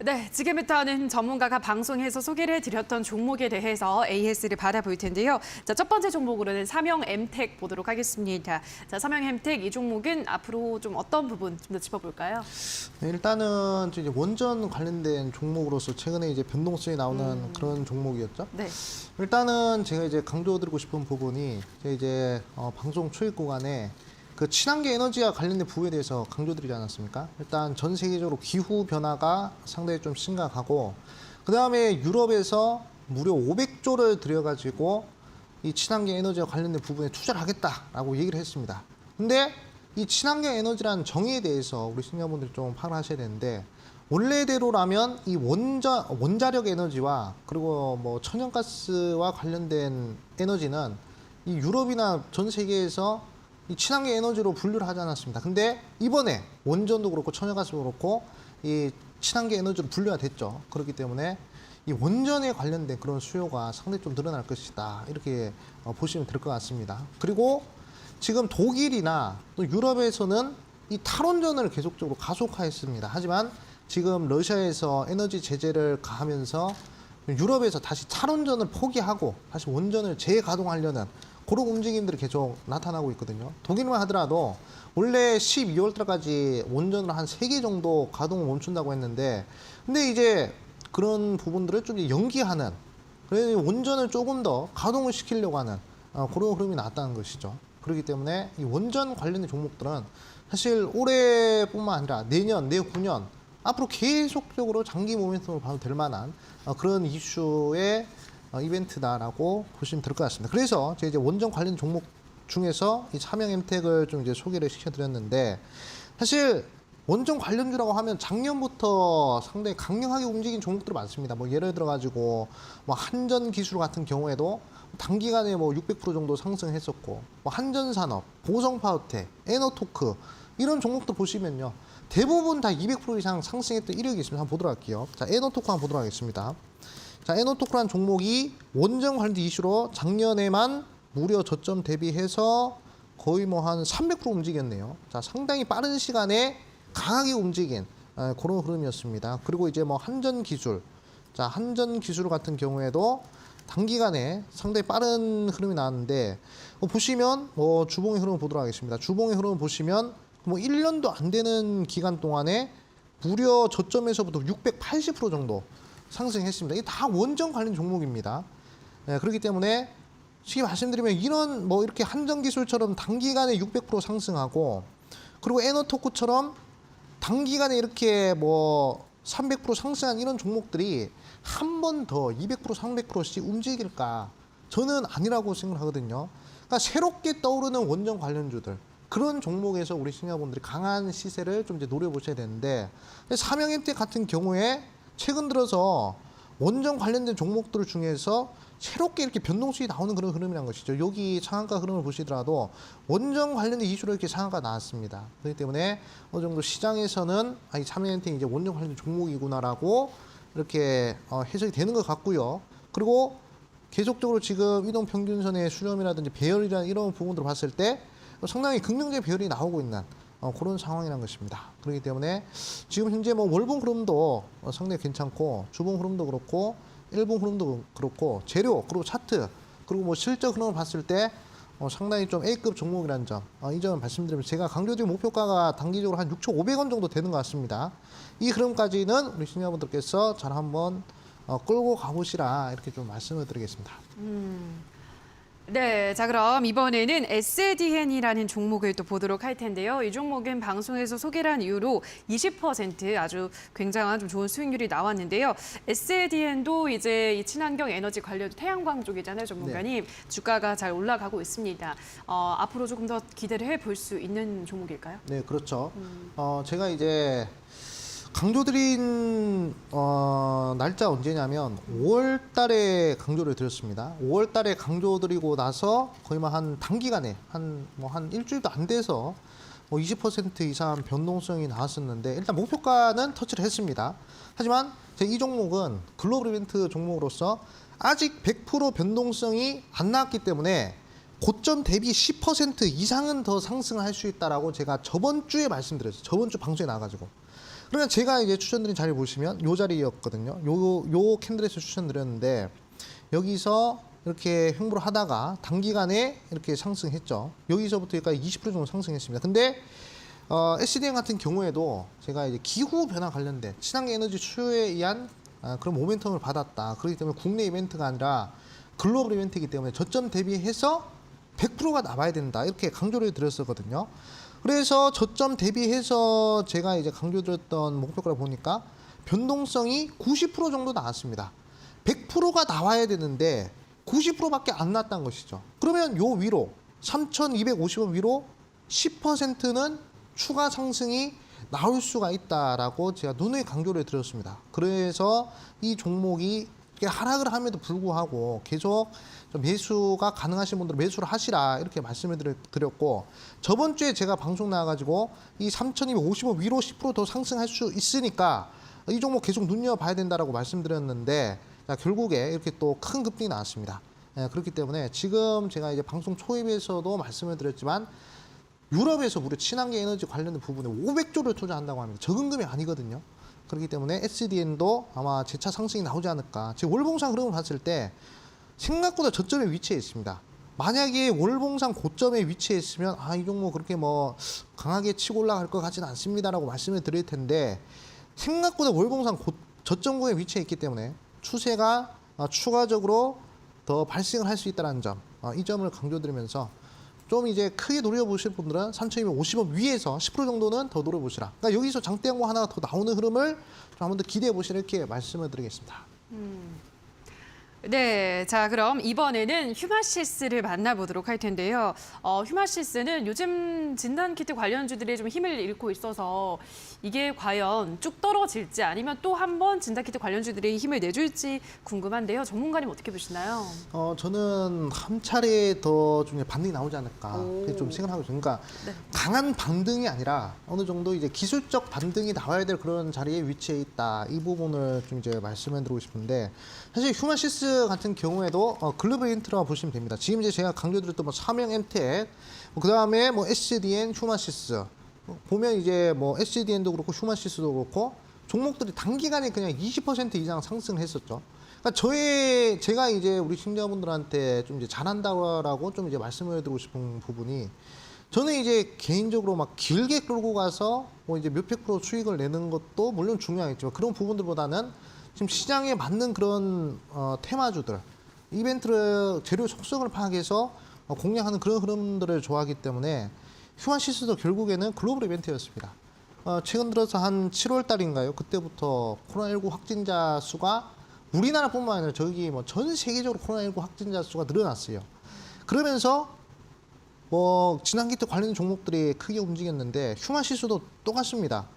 네, 지금부터는 전문가가 방송에서 소개를 해드렸던 종목에 대해서 AS를 받아볼 텐데요. 자, 첫 번째 종목으로는 삼형엠텍 보도록 하겠습니다. 자, 삼형엠텍 이 종목은 앞으로 좀 어떤 부분 좀 더 짚어볼까요? 네, 일단은 이제 원전 관련된 종목으로서 최근에 이제 변동성이 나오는 그런 종목이었죠. 네. 일단은 제가 이제 강조드리고 싶은 부분이 이제 방송 초입 구간에 그 친환경 에너지와 관련된 부분에 대해서 강조드리지 않았습니까? 일단 전 세계적으로 기후 변화가 상당히 좀 심각하고, 그 다음에 유럽에서 무려 500조를 들여가지고 이 친환경 에너지와 관련된 부분에 투자를 하겠다라고 얘기를 했습니다. 근데 이 친환경 에너지라는 정의에 대해서 우리 시청자분들이 좀 파악을 하셔야 되는데, 원래대로라면 이 원자력 에너지와 그리고 뭐 천연가스와 관련된 에너지는 이 유럽이나 전 세계에서 이 친환경 에너지로 분류를 하지 않았습니다. 근데 이번에 원전도 그렇고 천연가스도 그렇고 이 친환경 에너지로 분류가 됐죠. 그렇기 때문에 이 원전에 관련된 그런 수요가 상당히 좀 늘어날 것이다. 이렇게 보시면 될 것 같습니다. 그리고 지금 독일이나 또 유럽에서는 이 탈원전을 계속적으로 가속화했습니다. 하지만 지금 러시아에서 에너지 제재를 가하면서 유럽에서 다시 탈원전을 포기하고 다시 원전을 재가동하려는 그런 움직임들이 계속 나타나고 있거든요. 독일만 하더라도 원래 12월 달까지 원전을 한 3개 정도 가동을 멈춘다고 했는데, 근데 이제 그런 부분들을 좀 연기하는, 그래서 원전을 조금 더 가동을 시키려고 하는 그런 흐름이 나왔다는 것이죠. 그렇기 때문에 이 원전 관련된 종목들은 사실 올해뿐만 아니라 내년, 내후년 앞으로 계속적으로 장기 모멘텀을 봐도 될 만한 그런 이슈의 이벤트다라고 보시면 될 것 같습니다. 그래서 제가 이제 원전 관련 종목 중에서 이 삼형엠텍을 좀 이제 소개를 시켜드렸는데, 사실 원전 관련주라고 하면 작년부터 상당히 강력하게 움직인 종목들이 많습니다. 뭐 예를 들어 가지고 뭐 한전 기술 같은 경우에도 단기간에 뭐 600% 정도 상승했었고, 뭐 한전산업, 보성파워텍, 에너토크 이런 종목도 보시면요, 대부분 다 200% 이상 상승했던 이력이 있습니다. 한번 보도록 할게요. 자, 에너토크 한번 보도록 하겠습니다. 자, 에너토크라는 종목이 원전 관련 이슈로 작년에만 무려 저점 대비해서 거의 뭐 한 300% 움직였네요. 자, 상당히 빠른 시간에 강하게 움직인 그런 흐름이었습니다. 그리고 이제 뭐 한전기술, 자, 한전기술 같은 경우에도 단기간에 상당히 빠른 흐름이 나왔는데, 보시면 뭐 주봉의 흐름을 보도록 하겠습니다. 주봉의 흐름을 보시면 뭐 1년도 안 되는 기간 동안에 무려 저점에서부터 680% 정도 상승했습니다. 이게 다 원전 관련 종목입니다. 네, 그렇기 때문에 쉽게 말씀드리면 이런 뭐 이렇게 한전기술처럼 단기간에 600% 상승하고, 그리고 에너토크처럼 단기간에 이렇게 뭐 300% 상승한 이런 종목들이 한 번 더 200%, 300%씩 움직일까? 저는 아니라고 생각하거든요. 그러니까 새롭게 떠오르는 원전 관련주들, 그런 종목에서 우리 시청자분들이 강한 시세를 좀 이제 노려보셔야 되는데, 삼형엠텍 같은 경우에 최근 들어서 원전 관련된 종목들 중에서 새롭게 이렇게 변동성이 나오는 그런 흐름이라는 것이죠. 여기 상한가 흐름을 보시더라도 원전 관련된 이슈로 이렇게 상한가 나왔습니다. 그렇기 때문에 어느 정도 시장에서는 이 삼형엠텍이 이제 원전 관련된 종목이구나라고 이렇게 해석이 되는 것 같고요. 그리고 계속적으로 지금 이동평균선의 수렴이라든지 배열이라는 이런 부분들을 봤을 때 상당히 긍정적 배열이 나오고 있는 그런 상황이라는 것입니다. 그렇기 때문에 지금 현재 뭐 월봉 흐름도 상당히 괜찮고, 주봉 흐름도 그렇고, 일봉 흐름도 그렇고, 재료 그리고 차트 그리고 뭐 실적 흐름을 봤을 때 상당히 좀 A급 종목이라는 점, 이 점을 말씀드리면서 제가 강조드린 목표가가 단기적으로 한 6,500원 정도 되는 것 같습니다. 이 흐름까지는 우리 시청자분들께서 잘 한번 끌고 가보시라 이렇게 좀 말씀을 드리겠습니다. 네, 자 그럼 이번에는 SDN이라는 종목을 또 보도록 할 텐데요. 이 종목은 방송에서 소개를 한 이후로 20% 아주 굉장한 좀 좋은 수익률이 나왔는데요. SDN도 이제 이 친환경 에너지 관련 태양광 쪽이잖아요, 전문가님. 네. 주가가 잘 올라가고 있습니다. 앞으로 조금 더 기대를 해볼 수 있는 종목일까요? 네, 그렇죠. 제가 이제 강조드린 날짜 언제냐면 5월 달에 강조를 드렸습니다. 5월 달에 강조드리고 나서 거의 한 단기간에 한 일주일도 안 돼서 20% 이상 변동성이 나왔었는데, 일단 목표가는 터치를 했습니다. 하지만 이 종목은 글로벌 이벤트 종목으로서 아직 100% 변동성이 안 나왔기 때문에 고점 대비 10% 이상은 더 상승할 수 있다라고 제가 저번 주에 말씀드렸어요. 저번 주 방송에 나와가지고. 그러니까 제가 이제 추천드린 자리 보시면 요 자리였거든요. 요 캔들에서 추천드렸는데 여기서 이렇게 횡보를 하다가 단기간에 이렇게 상승했죠. 여기서부터 여기까지 20% 정도 상승했습니다. 근데 SDN 같은 경우에도 제가 이제 기후 변화 관련된 친환경 에너지 수요에 의한 그런 모멘텀을 받았다. 그렇기 때문에 국내 이벤트가 아니라 글로벌 이벤트이기 때문에 저점 대비해서 100%가 나와야 된다. 이렇게 강조를 드렸었거든요. 그래서 저점 대비해서 제가 이제 강조드렸던 목표가를 보니까 변동성이 90% 정도 나왔습니다. 100%가 나와야 되는데 90%밖에 안 났다는 것이죠. 그러면 요 위로 3,250원 위로 10%는 추가 상승이 나올 수가 있다라고 제가 누누이 강조를 드렸습니다. 그래서 이 종목이 하락을 함에도 불구하고 계속 매수가 가능하신 분들은 매수를 하시라 이렇게 말씀을 드렸고, 저번 주에 제가 방송 나와가지고 이 3,250원 위로 10% 더 상승할 수 있으니까 이 종목 계속 눈여봐야 된다라고 말씀드렸는데 결국에 이렇게 또 큰 급등이 나왔습니다. 그렇기 때문에 지금 제가 이제 방송 초입에서도 말씀을 드렸지만 유럽에서 무려 친환경 에너지 관련된 부분에 500조를 투자한다고 합니다. 적은 금이 아니거든요. 그렇기 때문에 SDN도 아마 재차 상승이 나오지 않을까. 지금 월봉상 흐름을 봤을 때 생각보다 저점에 위치해 있습니다. 만약에 월봉상 고점에 위치해 있으면 이 종목 그렇게 뭐 강하게 치고 올라갈 것 같지는 않습니다라고 말씀을 드릴 텐데, 생각보다 월봉상 저점구에 위치해 있기 때문에 추세가 추가적으로 더 발생을 할 수 있다는 점, 이 점을 강조드리면서 좀 이제 크게 노려보실 분들은 3,250원 위에서 10% 정도는 더 노려보시라. 그러니까 여기서 장대 양봉 하나가 더 나오는 흐름을 좀 한번 더 기대해 보시라 이렇게 말씀을 드리겠습니다. 네, 자 그럼 이번에는 휴마시스를 만나보도록 할 텐데요. 휴마시스는 요즘 진단키트 관련주들이 좀 힘을 잃고 있어서 이게 과연 쭉 떨어질지 아니면 또 한 번 진단키트 관련주들이 힘을 내줄지 궁금한데요. 전문가님 어떻게 보시나요? 저는 한 차례 더 중에 반등이 나오지 않을까 그렇게 좀 생각하고 있습니다. 그러니까 네. 강한 반등이 아니라 어느 정도 이제 기술적 반등이 나와야 될 그런 자리에 위치해 있다. 이 부분을 좀 이제 말씀을 드리고 싶은데, 사실 휴마시스 같은 경우에도 글로벌 인트라 보시면 됩니다. 지금 이제 제가 강조드렸던 뭐 사명 엠텍, 그 다음에 뭐 SDN, 휴마시스 보면 이제 뭐 SDN도 그렇고 휴마시스도 그렇고 종목들이 단기간에 그냥 20% 이상 상승을 했었죠. 그러니까 제가 이제 우리 시청자분들한테 좀 이제 잘한다고 좀 이제 말씀을 드리고 싶은 부분이, 저는 이제 개인적으로 막 길게 끌고 가서 뭐 이제 몇백 프로 수익을 내는 것도 물론 중요하겠지만 그런 부분들보다는 지금 시장에 맞는 그런 테마주들, 이벤트를 재료 속성을 파악해서 공략하는 그런 흐름들을 좋아하기 때문에 휴마시스도 결국에는 글로벌 이벤트였습니다. 최근 들어서 한 7월 달인가요? 그때부터 코로나19 확진자 수가 우리나라뿐만 아니라 저기 뭐 전 세계적으로 코로나19 확진자 수가 늘어났어요. 그러면서 뭐 진환기트 관련 종목들이 크게 움직였는데 휴마시스도 똑같습니다.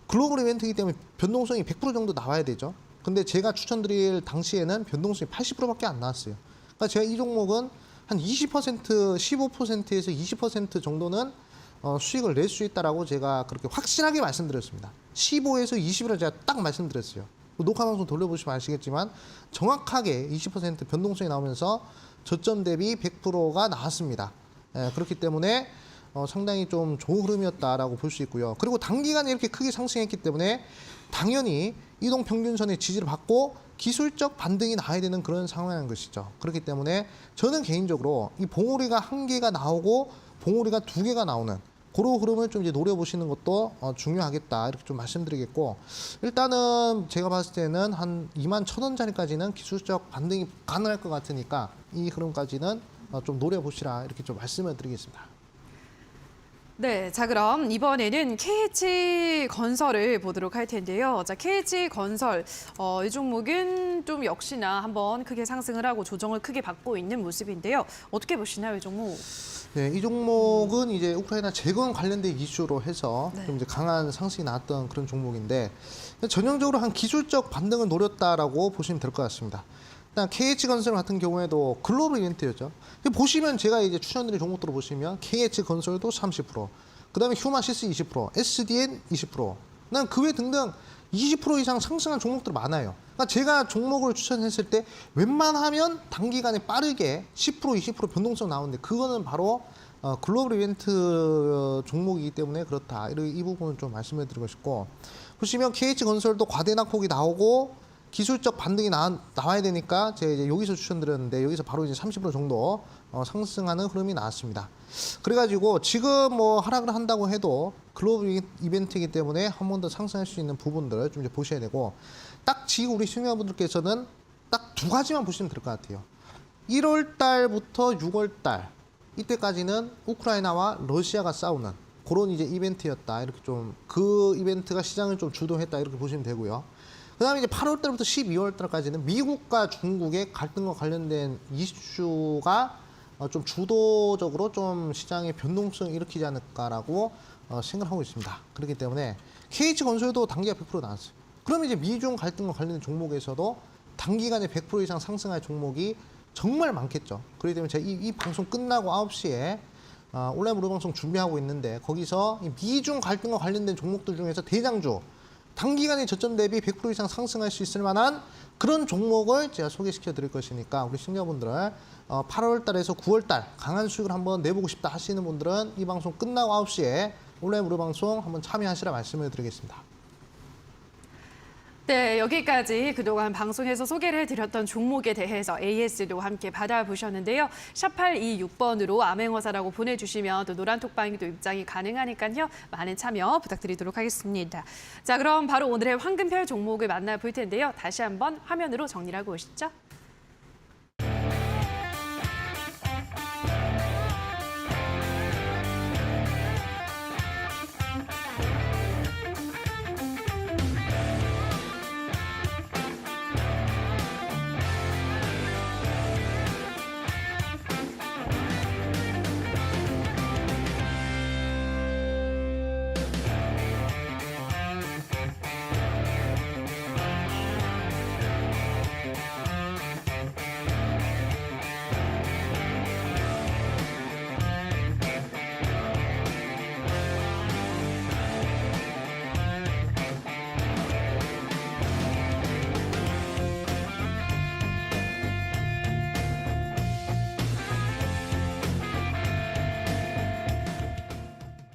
글로벌 이벤트이기 때문에 변동성이 100% 정도 나와야 되죠. 근데 제가 추천드릴 당시에는 변동성이 80%밖에 안 나왔어요. 그러니까 제가 이 종목은 한 20%, 15%에서 20% 정도는 수익을 낼 수 있다라고 제가 그렇게 확실하게 말씀드렸습니다. 15에서 20이라고 제가 딱 말씀드렸어요. 녹화 방송 돌려보시면 아시겠지만 정확하게 20% 변동성이 나오면서 저점 대비 100%가 나왔습니다. 그렇기 때문에 상당히 좀 좋은 흐름이었다라고 볼 수 있고요. 그리고 단기간에 이렇게 크게 상승했기 때문에 당연히 이동평균선의 지지를 받고 기술적 반등이 나와야 되는 그런 상황인 것이죠. 그렇기 때문에 저는 개인적으로 이 봉우리가 한 개가 나오고 봉우리가 두 개가 나오는 그런 흐름을 좀 이제 노려보시는 것도 중요하겠다 이렇게 좀 말씀드리겠고, 일단은 제가 봤을 때는 한 21,000원짜리까지는 기술적 반등이 가능할 것 같으니까 이 흐름까지는 좀 노려보시라 이렇게 좀 말씀을 드리겠습니다. 네, 자 그럼 이번에는 KH건설을 보도록 할 텐데요. 자, KH건설 이 종목은 좀 역시나 한번 크게 상승을 하고 조정을 크게 받고 있는 모습인데요. 어떻게 보시나요, 이 종목? 네, 이 종목은 이제 우크라이나 재건 관련된 이슈로 해서 네. 좀 이제 강한 상승이 나왔던 그런 종목인데, 전형적으로 한 기술적 반등을 노렸다라고 보시면 될 것 같습니다. 일단 KH건설 같은 경우에도 글로벌 이벤트였죠. 보시면 제가 이제 추천드린 종목들을 보시면 KH건설도 30%, 그다음에 휴마시스 20%, SDN 20%, 난 그 외 등등 20% 이상 상승한 종목들 많아요. 그러니까 제가 종목을 추천했을 때 웬만하면 단기간에 빠르게 10%, 20% 변동성 나오는데 그거는 바로 글로벌 이벤트 종목이기 때문에 그렇다. 이 부분을 좀 말씀을 드리고 싶고, 보시면 KH건설도 과대낙폭이 나오고 기술적 반등이 나와야 되니까 제가 이제 여기서 추천드렸는데 여기서 바로 이제 30% 정도 상승하는 흐름이 나왔습니다. 그래가지고 지금 뭐 하락을 한다고 해도 글로벌 이벤트이기 때문에 한 번 더 상승할 수 있는 부분들을 좀 이제 보셔야 되고 딱 지금 우리 시청자분들께서는 딱 두 가지만 보시면 될 것 같아요. 1월 달부터 6월 달 이때까지는 우크라이나와 러시아가 싸우는 그런 이제 이벤트였다. 이렇게 좀 그 이벤트가 시장을 좀 주도했다. 이렇게 보시면 되고요. 그다음에 이제 8월 달부터 12월 달까지는 미국과 중국의 갈등과 관련된 이슈가 좀 주도적으로 좀 시장의 변동성을 일으키지 않을까라고 생각하고 있습니다. 그렇기 때문에 KH건설도 단기가 100% 나왔어요. 그러면 이제 미중 갈등과 관련된 종목에서도 단기간에 100% 이상 상승할 종목이 정말 많겠죠. 그렇기 때문에 제가 이 방송 끝나고 9시에 온라인 무료 방송 준비하고 있는데 거기서 이 미중 갈등과 관련된 종목들 중에서 대장주 단기간에 저점 대비 100% 이상 상승할 수 있을 만한 그런 종목을 제가 소개시켜 드릴 것이니까 우리 시청자분들 8월 달에서 9월 달 강한 수익을 한번 내보고 싶다 하시는 분들은 이 방송 끝나고 9시에 온라인 무료 방송 한번 참여하시라 말씀을 드리겠습니다. 네, 여기까지 그동안 방송에서 소개를 해드렸던 종목에 대해서 AS도 함께 받아보셨는데요. 샵826번으로 암행어사라고 보내주시면 또 노란톡방에도 입장이 가능하니까요. 많은 참여 부탁드리도록 하겠습니다. 자, 그럼 바로 오늘의 황금별 종목을 만나볼 텐데요. 다시 한번 화면으로 정리를 하고 오시죠.